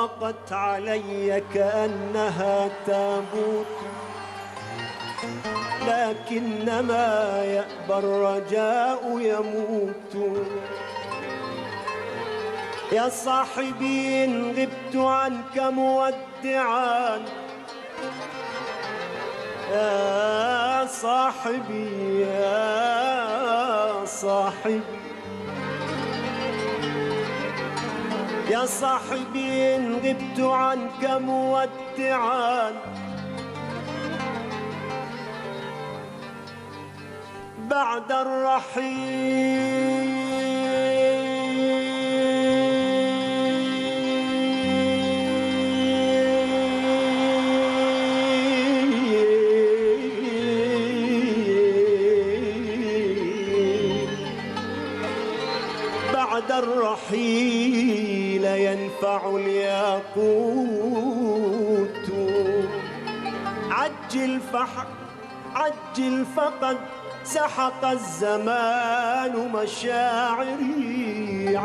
ضاقت علي كأنها تابوت، لكنما يأبى الرجاء يموت. يا صاحبي إن غبت عنك مودعا، يا صاحبي يا صاحبي يا صاحبي إن غبت عنك مودعا، بعد الرحيل بعد الرحيل ينفع الياقوت. عجل فقد سحق الزمان مشاعري،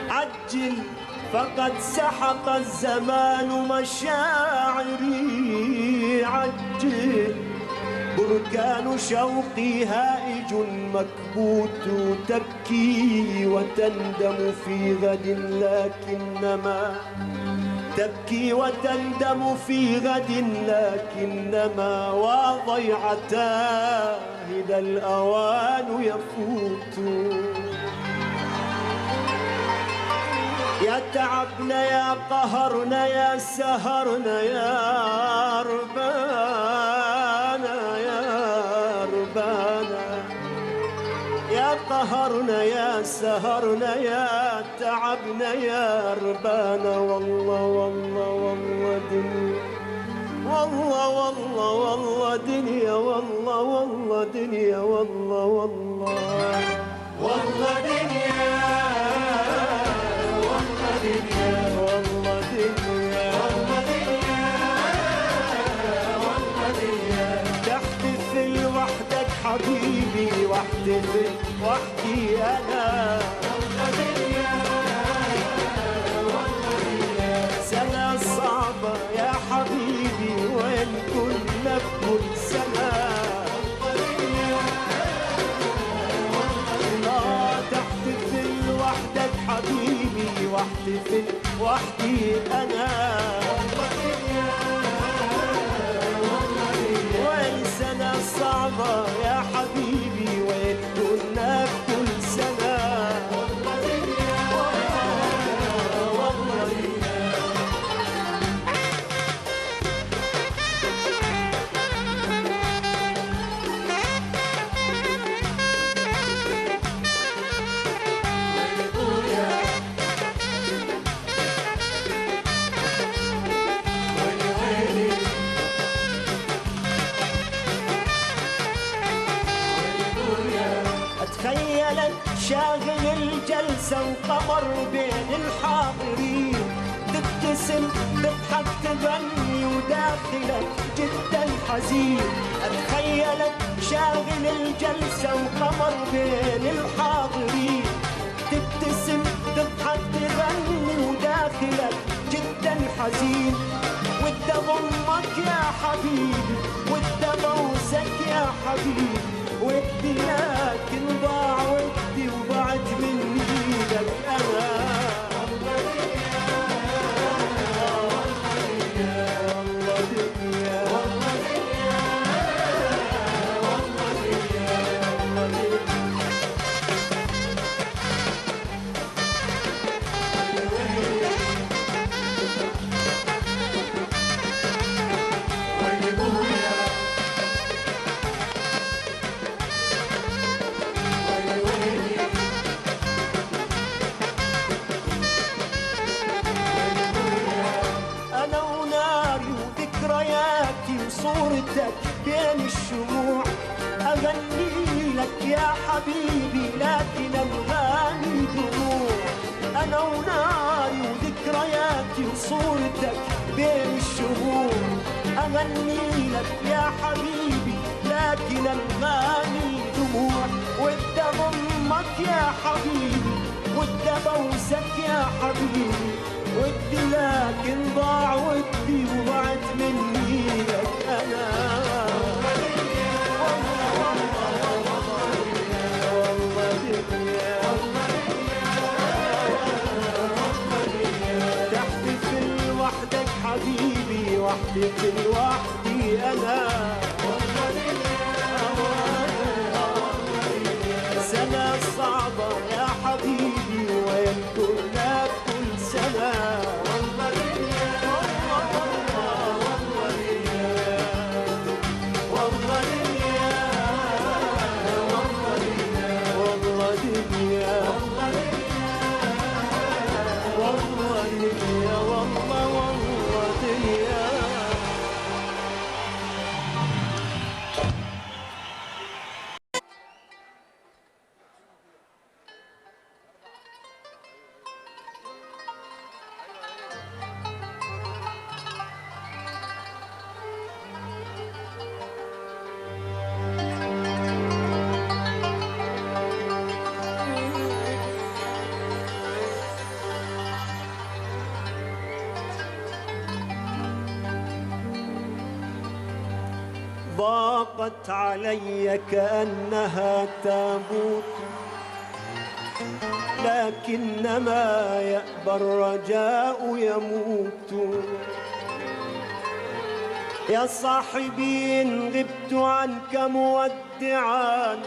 عجل فقد سحق الزمان مشاعري، عجل بركان شوقي هائج مكبوت، تبكي وتندم في غد لكنما تبكي وتندم في غد لكنما وضيعتاه إذا الأوان يفوت. يا تعبنا يا قهرنا يا سهرنا يا ربانا يا ربانا، يا قهرنا يا سهرنا يا تعبنا يا ربانا. والله والله والله دنيا، والله والله والله دنيا، والله والله دنيا، والله والله والله دنيا، والله دنيا، والله دنيا، والله دنيا، والله دنيا. تحتفل وحدك حبيبي واحتفل وحدي أنا، والله دنيا، والله دنيا. سنة صعبة يا حبيبي وين كنا في كل سنة، والله دنيا، والله دنيا. تحتفل وحدك حبيبي واحتفل وحدي أنا، والله دنيا، والله دنيا. وين سنة صعبة يا حبيبي وين كنا في كل سنة، والله دنيا، والله دنيا. أتخيلك شاغل الجلسة وقمر بين الحاضرين، تبتسم تضحك تغني وداخلك جدا حزين. أتخيلك شاغل الجلسة وقمر بين الحاضرين، تبتسم تضحك تغني وداخلك جدا حزين. ودي أضمك يا حبيبي ودي أبوسك يا حبيبي، ودي لكن ضاع ودي وبعد من ايدك انا، والله دنيا، والله دنيا، والله دنيا، والله دنيا، والله دنيا. صورتك بين الشموع أغني لك يا حبيبي لكن أغاني دموع. أنا وناري وذكرياتي وصورتك بين الشموع أغني لك يا حبيبي لكن أغاني دموع. ودي أضمك يا حبيبي بوسك يا حبيبي ودي، لكن ضاع ودي وضعت مني لك أنا. تحتفل وحدك حبيبي واحتفل وحدي أنا. سنة صعبة يا حبيبي وين كنا كل سنة. والله دنيا والله دنيا والله دنيا والله دنيا والله دنيا والله دنيا والله دنيا. ضاقت علي كأنها تابوت، لكنما يأبى الرجاء يموت. يا صاحبي إن غبت عنك مودعا،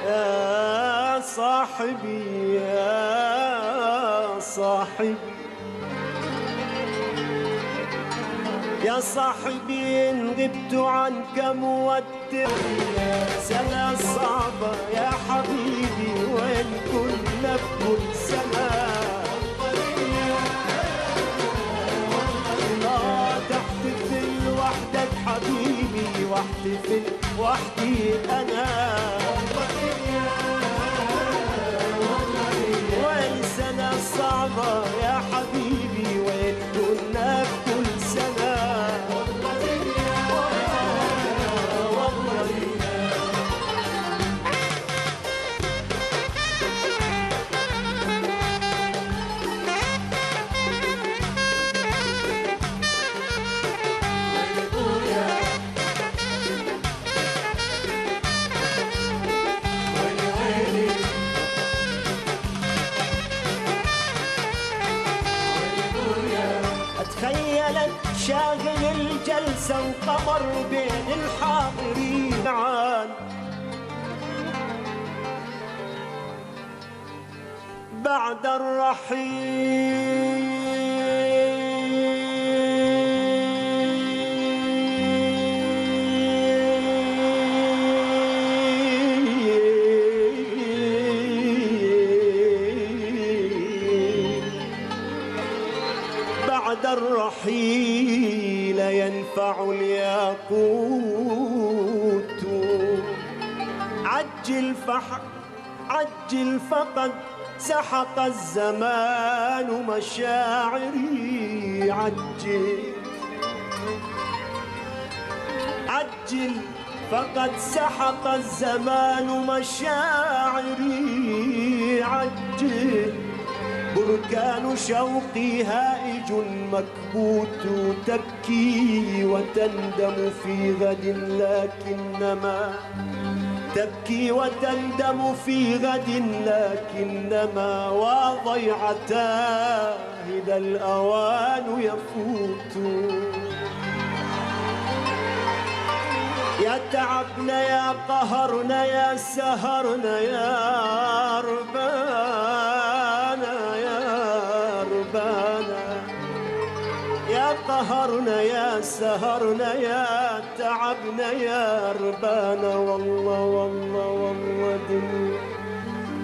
يا صاحبي يا صاحبي يا صاحبي إن غبت عنك مودع. سنة صعبة يا حبيبي وين كنا بكل سنة. تحتفل وحدك حبيبي واحتفل وحدي أنا. وين سنة صعبة يا حبيبي وين كنا بكل سنة. تخيلت شاغل الجلسة وقمر بين الحاضرين معان، بعد الرحيل بعد الرحيل ينفع الياقوت. عجل فقد سحق الزمان مشاعري. عجل فقد سحق الزمان مشاعري. عجل بركان شوقي هائج مكبوت. تبكي وتندم في غد لكنما تبكي وتندم في غد لكنما وضيعتاه إذا الأوان يفوت. يا تعبنا يا قهرنا يا سهرنا يا ربانا يا ربانا. يا قهرنا يا سهرنا يا تعبنا يا ربانا. والله والله والله دنيا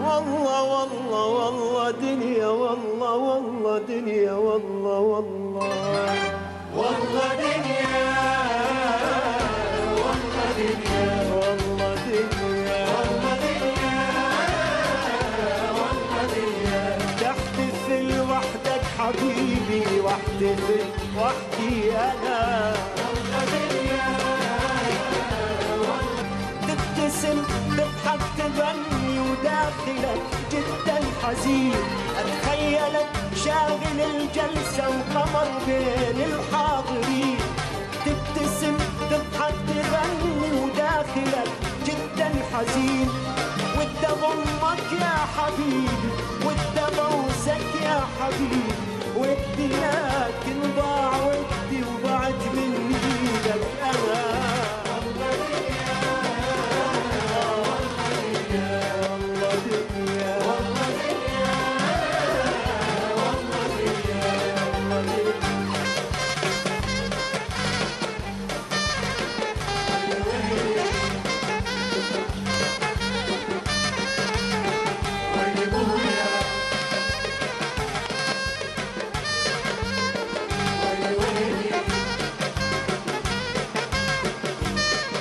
والله والله والله دنيا والله والله دنيا والله والله والله دنيا والله دنيا والله دنيا والله دنيا. تحتفل وحدك حبيبي واحتفل وحدي أنا. تبتسم تضحك تغني وداخلك جدا حزين، اتخيلك شاغل الجلسة وقمر بين الحاضرين، تبتسم تضحك تغني وداخلك جدا حزين، ودي اضمك يا حبيبي ودي ابوسك يا حبيبي ودي